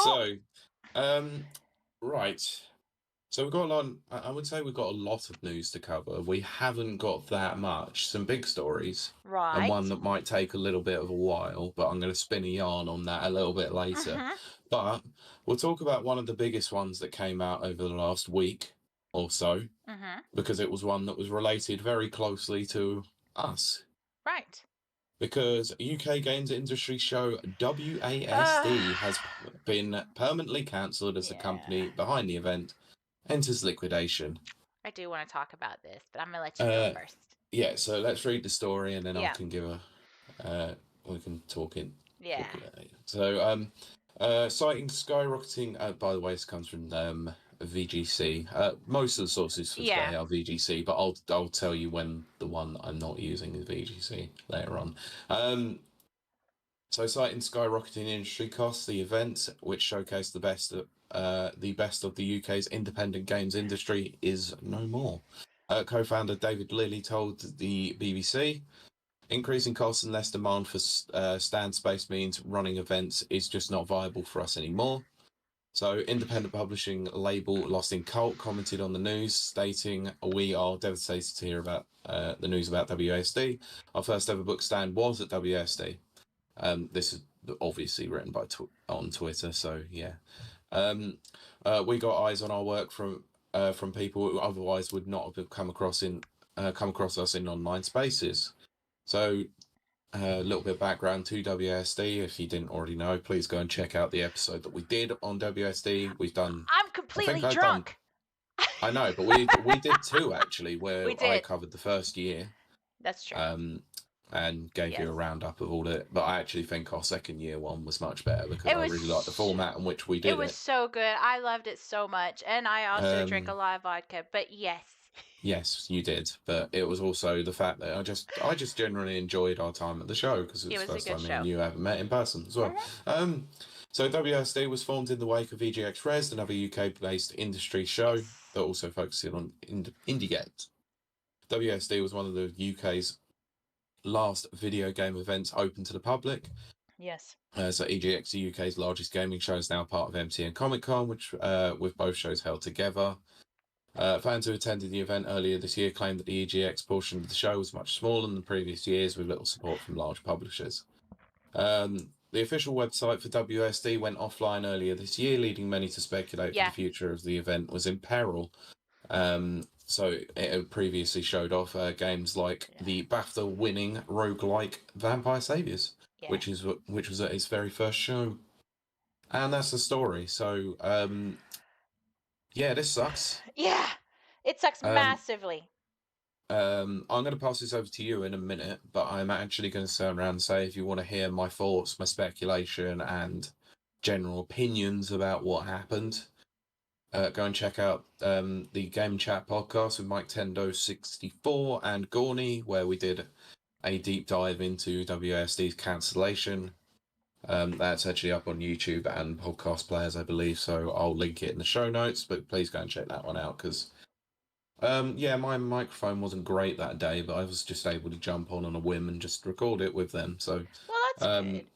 So, um, right. So we've got a lot. I would say we've got a lot of news to cover. We haven't got that much. Some big stories, and one Right. that might take a little bit of a while. But I'm going to spin a yarn on that a little bit later. Mm-hmm. But we'll talk about one of the biggest ones that came out over the last week or so, Mm-hmm. because it was one that was related very closely to us. Right. Because UK games industry show WASD has been permanently cancelled as the Yeah. company behind the event enters liquidation. I do want to talk about this, but I'm gonna let you go Uh, first. yeah, so let's read the story and then I Yeah. can give we can talk Yeah. it. So, citing skyrocketing, by the way, this comes from VGC. Most of the sources for today Yeah. are VGC, but I'll tell you when the one I'm not using is VGC later on. So, citing skyrocketing industry costs, the event, which showcased the best of the UK's independent games industry, is no more. Co-founder David Lilly told the BBC, increasing costs and less demand for stand space means running events is just not viable for us anymore. So, independent publishing label Lost in Cult commented on the news, stating, "We are devastated to hear about the news about WASD. Our first ever book stand was at WASD." This is obviously written by on Twitter, so yeah. We got eyes on our work from people who otherwise would not have come across us in online spaces. So a little bit of background to WSD. If you didn't already know, please go and check out the episode that we did on WSD. We've done. I'm I think completely I've done. drunk. I know, but we did two actually, We where I did. covered the first year. That's true. And gave you Yes. a roundup of all it. But I actually think our second year one was much better because It I was really liked the format in which we it did was it. so good. I loved it so much, and I also drank a Um, lot of vodka. But yes. yes, you did, but it was also the fact that I just generally enjoyed our time at the show because it It was the was a first good time me and show. you ever met in person as well. Mm-hmm. So WSD was formed in the wake of VGX Res, another UK-based industry show Yes. that also focusing on indie games. WSD was one of the UK's last video game events open to the public. Yes. So EGX, the UK's largest gaming show, is now part of MTN Comic Con, which with both shows held together. Fans who attended the event earlier this year claimed that the EGX portion of the show was much smaller than previous years, with little support from large publishers. The official website for WSD went offline earlier this year, leading many to speculate that Yeah. the future of the event was in peril. So it had previously showed off games like the BAFTA-winning roguelike Vampire Saviors, Yeah. which was at its very first show, and that's the story. So yeah, this sucks. Yeah. It sucks Um, massively. I'm going to pass this over to you in a minute, but I'm actually going to turn around and say, if you want to hear my thoughts, my speculation, and general opinions about what happened, go and check out the Game Chat podcast with Mike Tendo64 and Gorney, where we did a deep dive into WASD's cancellation. That's actually up on YouTube and podcast players, I believe, so I'll link it in the show notes, but please go and check that one out because yeah, my microphone wasn't great that day, but I was just able to jump on a whim and just record it with them. So Well, that's um, good.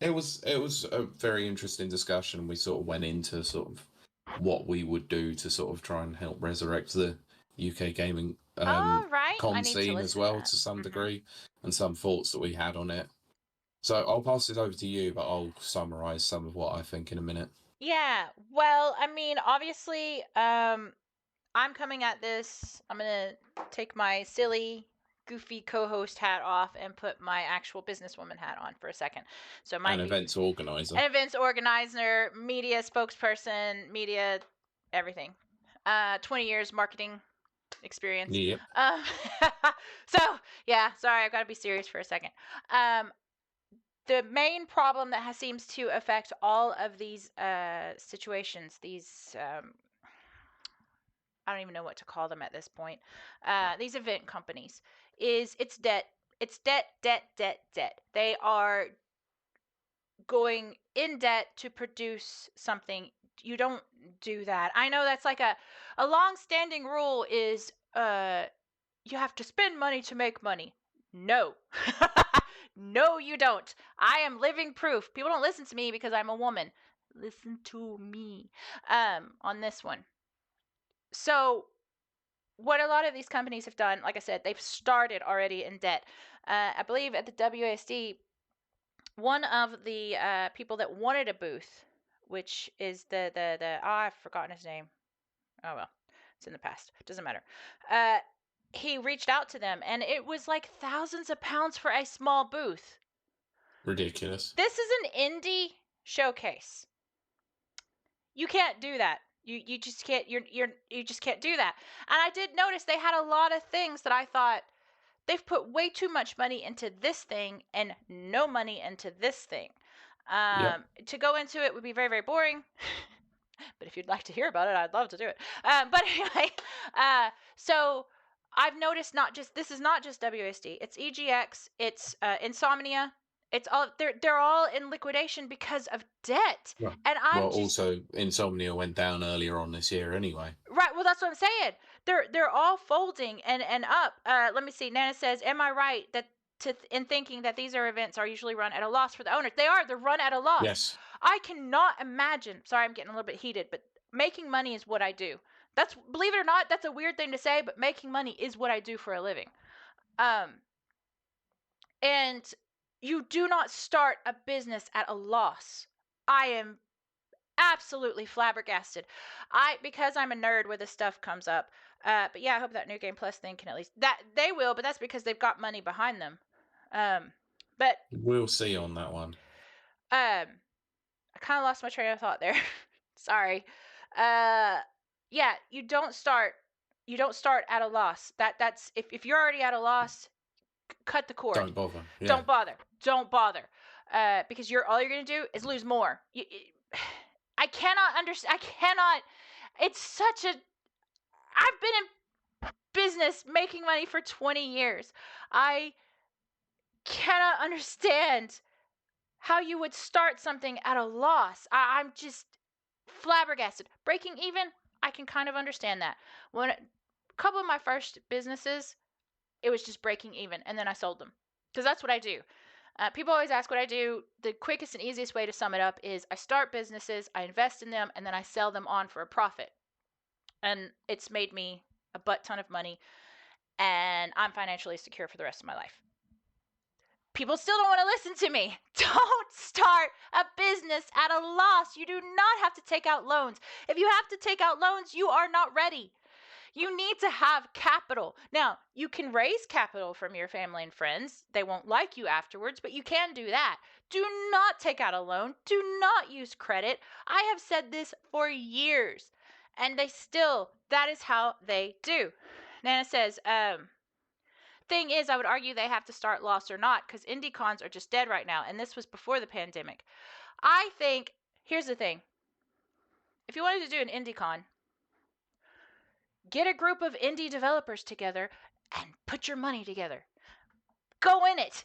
it was a very interesting discussion. We sort of went into sort of what we would do to sort of try and help resurrect the UK gaming All right. I con need to scene as listen to well that. to some Mm-hmm. degree, and some thoughts that we had on it. So I'll pass it over to you, but I'll summarize some of what I think in a minute. Yeah. Well, I mean, obviously, I'm coming at this. I'm gonna take my silly, goofy co-host hat off and put my actual businesswoman hat on for a second. So it might An be events organizer. an events organizer, media spokesperson, media, everything. 20 years marketing experience. Yep. Um, so yeah, sorry, I've got to be serious for a second. The main problem that seems to affect all of these situations, these I don't even know what to call them at this point. These event companies is it's debt. It's debt, debt, debt, debt. They are going in debt to produce something. You don't do that. I know that's like a long-standing rule is you have to spend money to make money. No. No, you don't. I am living proof. People don't listen to me because I'm a woman. Listen to me on this one. So what a lot of these companies have done, like I said, they've started already in debt. I believe at the WASD, one of the people that wanted a booth, which is I've forgotten his name. Oh well, it's in the past. Doesn't matter. He reached out to them, and it was like thousands of pounds for a small booth. Ridiculous. This is an indie showcase. You can't do that. You just can't. You just can't do that. And I did notice they had a lot of things that I thought they've put way too much money into this thing and no money into this thing. Yep. To go into it would be very, very boring. But if you'd like to hear about it, I'd love to do it. But anyway, so I've noticed this is not just WSD. It's EGX. It's Insomnia. It's all they're all in liquidation because of debt. Well, And I'm just also, Insomnia went down earlier on this year anyway. right. Well, that's what I'm saying. They're all folding and up. Let me see. Nana says, "Am I right that in thinking that these events are usually run at a loss for the owners? They are. They're run at a loss. Yes. I cannot imagine. Sorry, I'm getting a little bit heated, but making money is what I do. That's believe it or not, that's a weird thing to say, but making money is what I do for a living. And you do not start a business at a loss. I am absolutely flabbergasted. Because I'm a nerd where this stuff comes up. But yeah, I hope that New Game Plus thing can at least that they will, but that's because they've got money behind them. But we'll see on that one. I kind of lost my train of thought there. Sorry. Yeah, you don't start at a loss. That's if you're already at a loss, cut the cord. Don't bother. Yeah. Don't bother. Because all you're gonna do is lose more. I cannot understand. It's such a. I've been in business making money for 20 years. I cannot understand how you would start something at a loss. I'm just flabbergasted. Breaking even, I can kind of understand that. When a couple of my first businesses, it was just breaking even, and then I sold them because that's what I do. People always ask what I do. The quickest and easiest way to sum it up is I start businesses, I invest in them, and then I sell them on for a profit. And it's made me a butt ton of money, and I'm financially secure for the rest of my life. People still don't want to listen to me. Don't start a business at a loss. You do not have to take out loans. If you have to take out loans, you are not ready. You need to have capital. Now, you can raise capital from your family and friends. They won't like you afterwards, but you can do that. Do not take out a loan. Do not use credit. I have said this for years, and that is how they do. Nana says, thing is, I would argue they have to start loss or not because indie cons are just dead right now, and this was before the pandemic. I think, here's the thing. If you wanted to do an indie con, get a group of indie developers together and put your money together. Go in it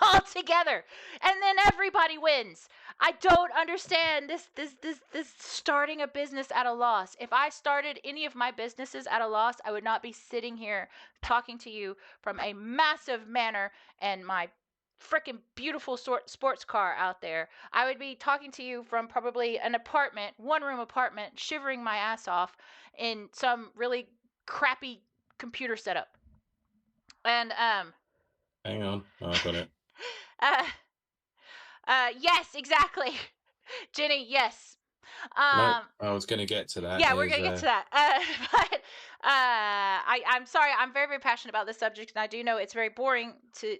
all together, and then everybody wins. I don't understand this starting a business at a loss. If I started any of my businesses at a loss, I would not be sitting here talking to you from a massive manor and my freaking beautiful sports car out there. I would be talking to you from probably an apartment, one-room apartment, shivering my ass off in some really crappy computer setup. And hang on, I got it. Yes, exactly. Jenny, yes. No, I was going to get to that. Yeah, we're gonna get to that. But I'm sorry. I'm very, very passionate about this subject, and I do know it's very boring to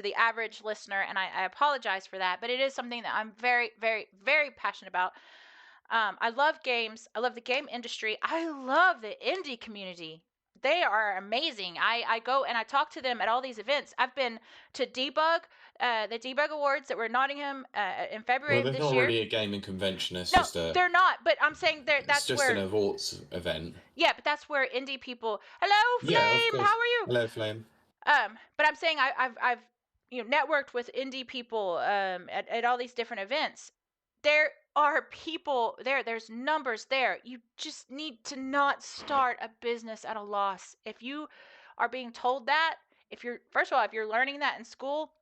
the average listener, and I apologize for that. But it is something that I'm very, very, very passionate about. I love games. I love the game industry. I love the indie community. They are amazing. I go and I talk to them at all these events. I've been to Debug, the Debug Awards that were in Nottingham in February Well, of there's this not year. really a gaming convention. It's No, just a. they're not. But I'm saying It's that's just where. an awards event. Yeah, but that's where indie people. Hello, Yeah, of Flame. course. How are you? Hello, Flame. But I'm saying I've networked with indie people at all these different events. There are people there. There's numbers there. You just need to not start a business at a loss. If you are being told that, if you're learning that in school,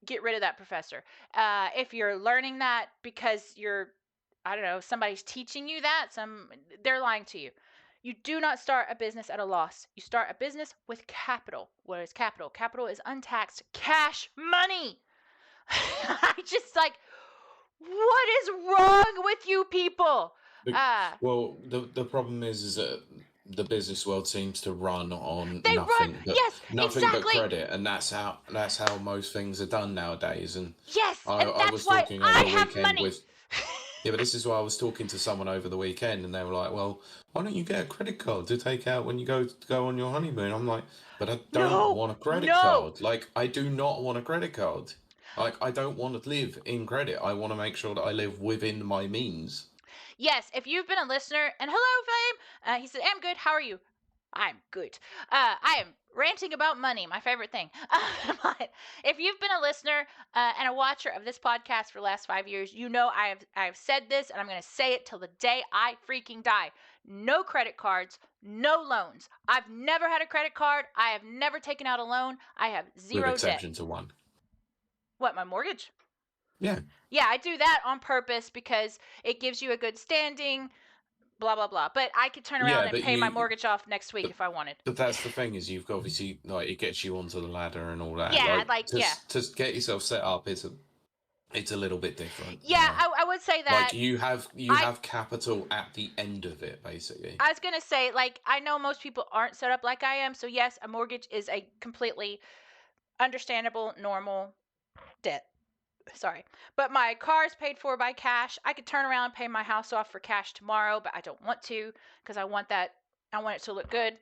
get rid of that professor. If you're learning that because you're I don't know, somebody's teaching you that, they're lying to you. You do not start a business at a loss. You start a business with capital. What is capital? Capital is untaxed cash money. I just like, what is wrong with you people? Well, the problem is that the business world seems to run on They run. Yes, nothing but exactly. credit, and that's how most things are done nowadays. And Yes, and I that's was why talking over I the have weekend money. with yeah, but this is why I was talking to someone over the weekend, and they were like, "Well, why don't you get a credit card to take out when you go on your honeymoon?" I'm like, "But I don't No, want a credit no. card. Like, I do not want a credit card. Like, I don't want to live in credit. I want to make sure that I live within my means." Yes, if you've been a listener, and hello, Fame. He said, "I'm good. How are you?" I'm good. I am ranting about money, my favorite thing. But if you've been a listener and a watcher of this podcast for the last 5 years, you know I have said this, and I'm going to say it till the day I freaking die. No credit cards, no loans. I've never had a credit card. I have never taken out a loan. I have With zero debt. exception to one. What, my mortgage? Yeah. Yeah, I do that on purpose because it gives you a good standing, blah blah blah. But I could turn around Yeah, and but pay my mortgage off next week but if I wanted. but that's the thing is you've obviously like it gets you onto the ladder and all that. Yeah, Like like yeah, to get yourself set up it's a little bit different, you yeah. know. I would say Like that you I have capital at the end of it, basically. I was gonna say, like, I know most people aren't set up like I am, so yes, a mortgage is a completely understandable, normal debt. Sorry, but my car is paid for by cash. I could turn around and pay my house off for cash tomorrow, but I don't want to because I want that. I want it to look good.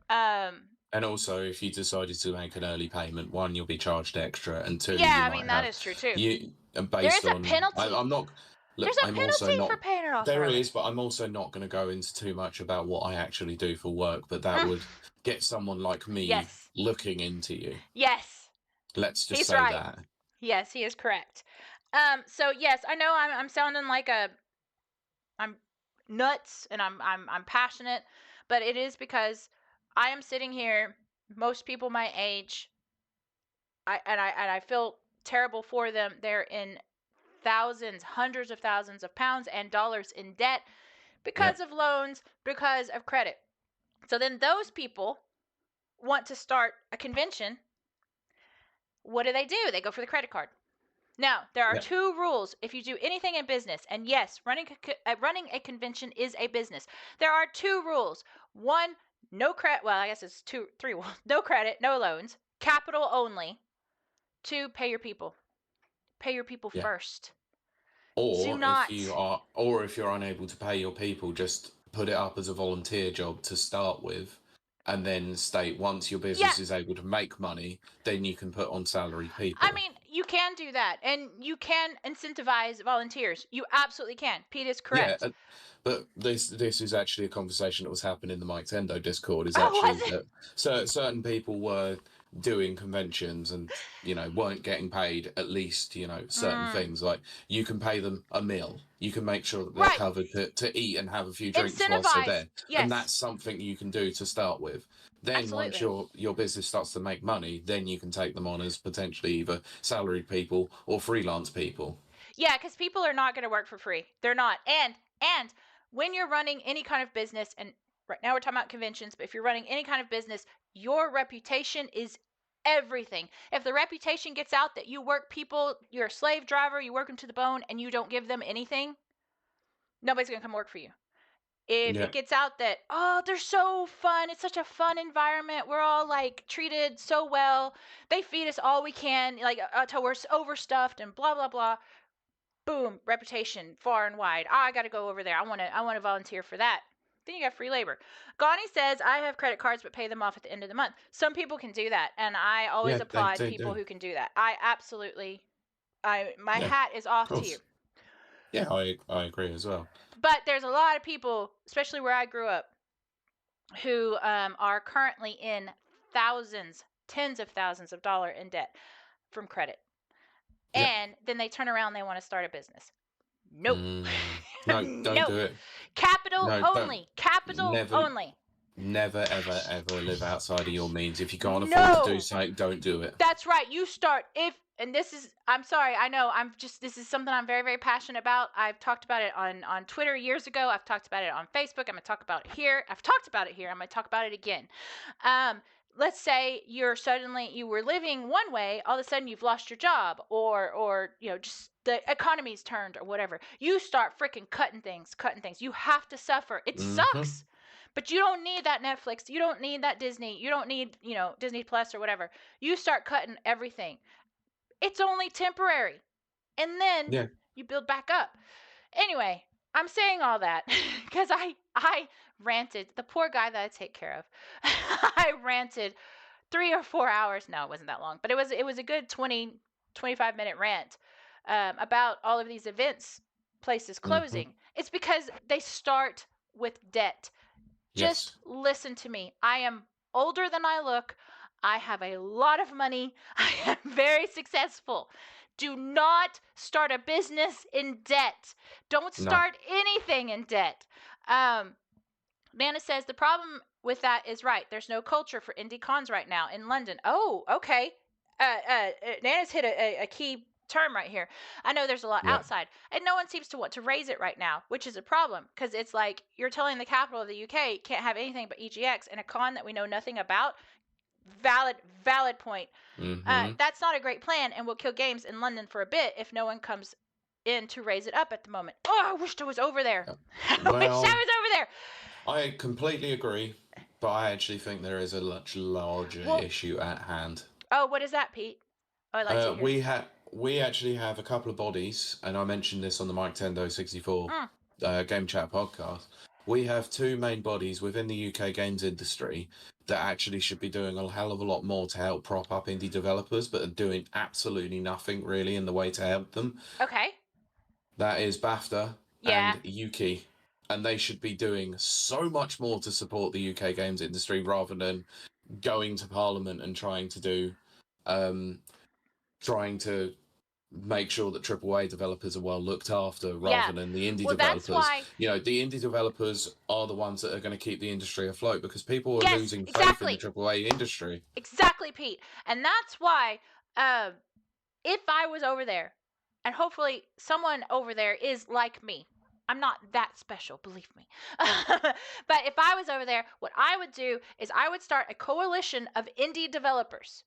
Um, And also, if you decided to make an early payment, one, you'll be charged extra, and two, you yeah, I mean might that have is true too. There is based a on. penalty. I'm not. Look, There's a I'm also penalty for not. paying it off There early. is, but I'm also not going to go into too much about what I actually do for work. But that Mm, would get someone like me yes. looking into you. Yes. Let's just He's say right. that. Yes, he is correct. So yes, I know I'm sounding like I'm nuts and I'm passionate, but it is because I am sitting here, most people my age, I feel terrible for them. They're in thousands, hundreds of thousands of pounds and dollars in debt because Yep. of loans, because of credit. So then those people want to start a convention. What do? They go for the credit card. Now, there are Yep. two rules if you do anything in business, and yes, running a convention is a business. There are two rules. One, no credit. Well, I guess it's three rules. No credit, no loans, capital only. Two, pay your people. Pay your people Yeah. first. Do not. Or if you're unable to pay your people, just put it up as a volunteer job to start with, and then state once your Yeah, business is able to make money, then you can put on salaried I people. mean, you can do that, and you can incentivize volunteers. You absolutely can. Pete is Yeah, correct. but this is actually a conversation that was happening in the Mike Tendo Discord. Is Oh, actually was it? that certain people were doing conventions and weren't getting paid at least certain Mm, things like you can pay them a meal, you can make sure that they're right. covered to eat and have a few drinks whilst they're Incentivize. there, and Yes, that's something you can do to start with. Then once absolutely. your business starts to make money, then you can take them on as potentially either salaried people or freelance people. Yeah, because people are not going to work for free. They're not. And when you're running any kind of business, and right now we're talking about conventions, but if you're running any kind of business, your reputation is everything. If the reputation gets out that you work people, you're a slave driver, you work them to the bone, and you don't give them anything, nobody's going to come work for you. If Yeah. it gets out that, oh, they're so fun, it's such a fun environment, we're all like treated so well, they feed us all we can, like till we're overstuffed and blah blah blah, boom, reputation far and wide. I got to go over there. I want to volunteer for that. Then you got free labor. Gani says, I have credit cards but pay them off at the end of the month. Some people can do that, and I always Yeah, applaud they people do. who can do that. I absolutely, my Yeah, hat is of off to you. course. Yeah, I agree as well. But there's a lot of people, especially where I grew up, who are currently in thousands, tens of thousands of dollars in debt from credit. Yeah. And then they turn around and they want to start a business. Nope. No, don't Nope. do it. Capital No, don't. only. Capital Never, only. Never, ever, ever live outside of your means. If you can't afford to do No, something, don't do it. that's right. You start and this is, I'm sorry, I know, this is something I'm very, very passionate about. I've talked about it on Twitter years ago. I've talked about it on Facebook. I'm going to talk about it here. I've talked about it here. I'm going to talk about it again. Um, let's say you were living one way, all of a sudden you've lost your job, or just the economy's turned or whatever. You start freaking cutting things. You have to suffer. It Mm-hmm. sucks. But you don't need that Netflix. You don't need that Disney. You don't need, Disney Plus or whatever. You start cutting everything. It's only temporary. And then Yeah. you build back up. Anyway, I'm saying all that because I ranted. The poor guy that I take care of. I ranted 3 or 4 hours. No, it wasn't that long, but it was a good 25-minute rant about all of these events places Mm-hmm. closing. It's because they start with debt. Just Yes. listen to me. I am older than I look. I have a lot of money. I am very successful. Do not start a business in debt. Don't No. start anything in debt. Nana says the problem with that is right. There's no culture for indie cons right now in London. Oh, okay. Nana's hit a key term right here. I know there's a lot Yeah. outside, and no one seems to want to raise it right now, which is a problem because it's like you're telling the capital of the UK can't have anything but EGX and a con that we know nothing about. Valid point. Mm-hmm. That's not a great plan and will kill games in London for a bit if no one comes in to raise it up at the moment. Oh, I wished I was over there. I wish I was Well, over there. I completely agree, but I actually think there is a much larger Well, issue at hand. oh, what is that, Pete? Oh, I'd like to hear. We actually have a couple of bodies, and I mentioned this on the Mike Tendo 64 Mm, Game Chat podcast. We have two main bodies within the UK games industry that actually should be doing a hell of a lot more to help prop up indie developers, but are doing absolutely nothing really in the way to help them. okay. That is BAFTA Yeah. and Yuki. And they should be doing so much more to support the UK games industry rather than going to Parliament and um, trying to make sure that AAA developers are well looked after Yeah. rather than the indie Well, that's developers. why. You know, the indie developers are the ones that are going to keep the industry afloat because people are Yes, losing faith in the exactly. AAA industry. Exactly, Pete. And that's why, if I was over there, and hopefully someone over there is like me. I'm not that special, believe me. But if I was over there, what I would do is I would start a coalition of indie developers.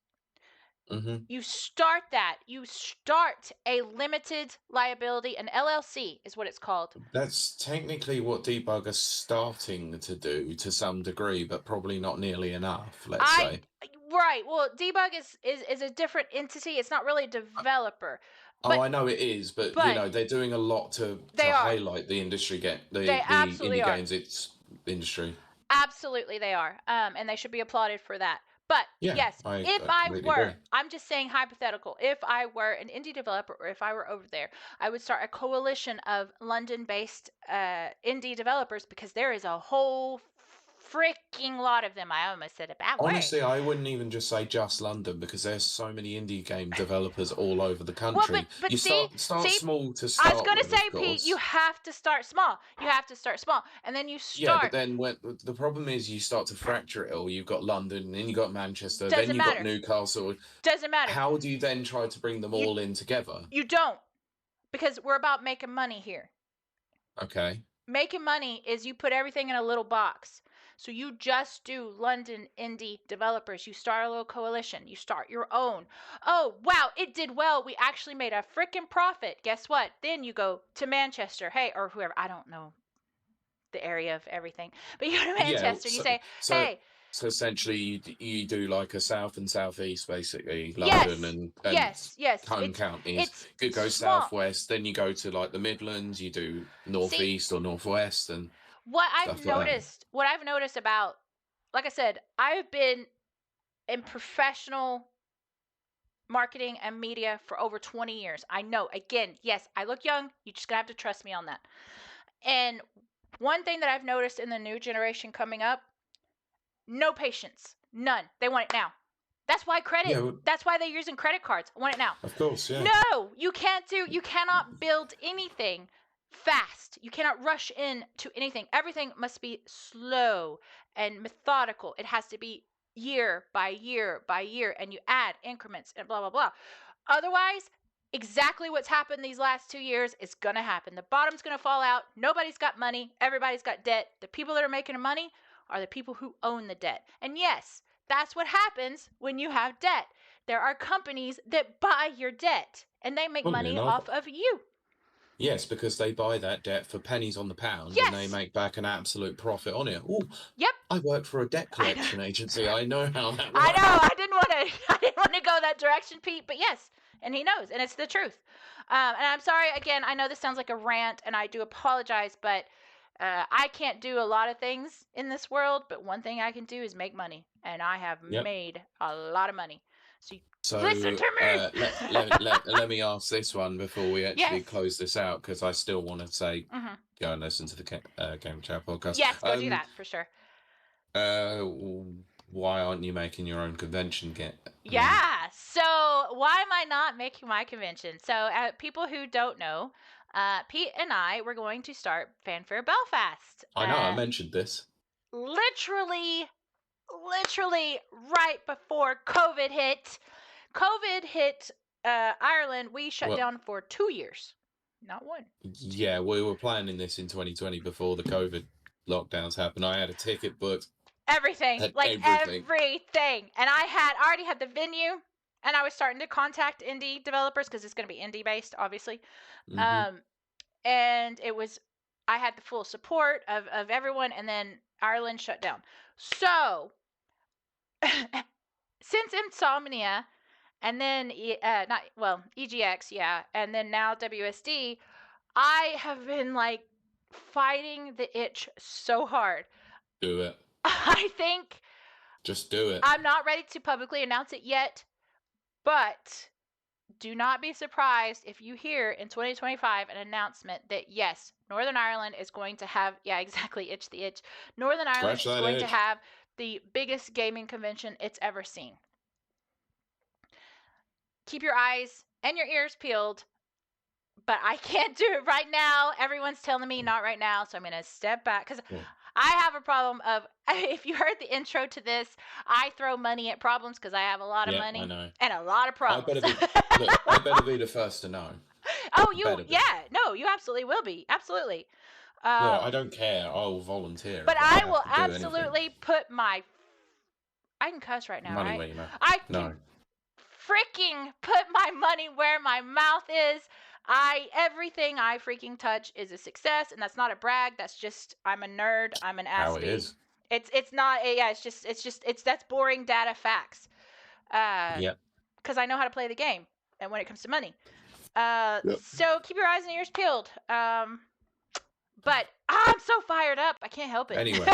Mm-hmm. You start that. You start a limited liability, an LLC is what it's called. That's technically what Debugger's starting to do to some degree, but probably not nearly enough, let's say. Right. Well, Debug is a different entity. It's not really a developer. Oh, But I know it is, but you but know, they're doing a lot to they are. highlight the industry They the absolutely indie are. games it's industry. Absolutely, they are. And they should be applauded for that. But Yeah, yes, I if I completely agree. were, I'm just saying hypothetical, if I were an indie developer or if I were over there, I would start a coalition of London based indie developers because there is a whole freaking lot of them. I almost said a bad word. Honestly, I wouldn't even just say just London because there's so many indie game developers all over the Well, country. but You see, start small to I was start gonna with, say, of Pete, you course. have to start small. You have to start small, and then you Yeah, but start. then when the problem is you start to fracture it all. You've got London, then you've got Manchester, then Doesn't you've got matter. Newcastle. Doesn't matter. How do you then try to bring them You all in together? you don't, because we're about making money here. Okay. Making money is you put everything in a little box. So you just do London indie developers. You start a little coalition. You start your own. Oh, wow, it did well. We actually made a freaking profit. Guess what? Then you go to Manchester. Hey, or whoever. I don't know the area of everything. But you go to Yeah, Manchester and you say, so hey, so essentially you do like a south and southeast basically, London yes, and yes. home counties. It's You go small. southwest, then you go to like the Midlands, you do See, northeast or northwest and what I've stuff like that. noticed, about, like I said, I've been in professional marketing and media for over 20 years. I know, again, yes, I look young. You just gotta have to trust me on that. And one thing that I've noticed in the new generation coming up, no patience. None. They want it now. That's why Yeah, well, that's why they're using credit cards. I want it now. of course, yeah. No, you cannot build anything fast. You cannot rush into anything. Everything must be slow and methodical. It has to be year by year by year, and you add increments and blah, blah, blah. Otherwise, exactly what's happened these last 2 years is going to happen. The bottom's going to fall out. Nobody's got money. Everybody's got debt. The people that are making money are the people who own the debt. And yes, that's what happens when you have debt. There are companies that buy your debt, and they make Funnily money enough, off of you. yes, because they buy that debt for pennies on the pound and they Yes. make back an absolute profit on it. Oh, Yep. I work for a debt collection agency. I know how that I works. know. I didn't want to go that direction, Pete. But yes, and he knows, and it's the truth. And I'm sorry again. I know this sounds like a rant, and I do apologize, but I can't do a lot of things in this world. But one thing I can do is make money, and I have Yep. made a lot of money. So, So listen to me. let me ask this one before we actually Yes. close this out, because I still want to say Mhm. go and listen to the Game Chat podcast. Yes, go do that for sure. Why aren't you making your own convention kit? Yeah. So why am I not making my convention? So people who don't know, Pete and I were going to start Fanfare Belfast. I know I mentioned this. Literally right before COVID hit. COVID hit Ireland. We shut Well, down for 2 years, not one. yeah, we were planning this in 2020 before the COVID lockdowns happened. I had a ticket booked. Everything, Had like everything. everything. And I already had the venue, and I was starting to contact indie developers because it's going to be indie based, obviously. Mm-hmm. And I had the full support of everyone, and then Ireland shut down. So, since Insomnia, and then EGX, yeah, and then now WSD, I have been like fighting the itch so hard. Do it. I think Just do it. I'm not ready to publicly announce it yet, but do not be surprised if you hear in 2025 an announcement that yes, Northern Ireland is going to have, yeah, exactly, itch the itch. Northern Ireland Scratch is that going to itch. have the biggest gaming convention it's ever seen. Keep your eyes and your ears peeled, but I can't do it right now. Everyone's telling me not right now, so I'm going to step back because I have a problem of, if you heard the intro to this, I throw money at problems because I have a lot of money I know. and a lot of problems. I better be the first to know. Oh, no, you absolutely will be. Absolutely. Look, I don't care. I'll volunteer. But if I have will to do absolutely anything. put I can cuss right now, Money right? where your mouth. I No. can freaking put my money where my mouth is. Everything I freaking touch is a success, and that's not a brag. That's just I'm a nerd. I'm an How it ass-bee. is. It's not. Yeah. It's that's boring data facts. Yep. Because I know how to play the game, and when it comes to money. Yep. So keep your eyes and ears peeled. But I'm so fired up. I can't help it. Anyway.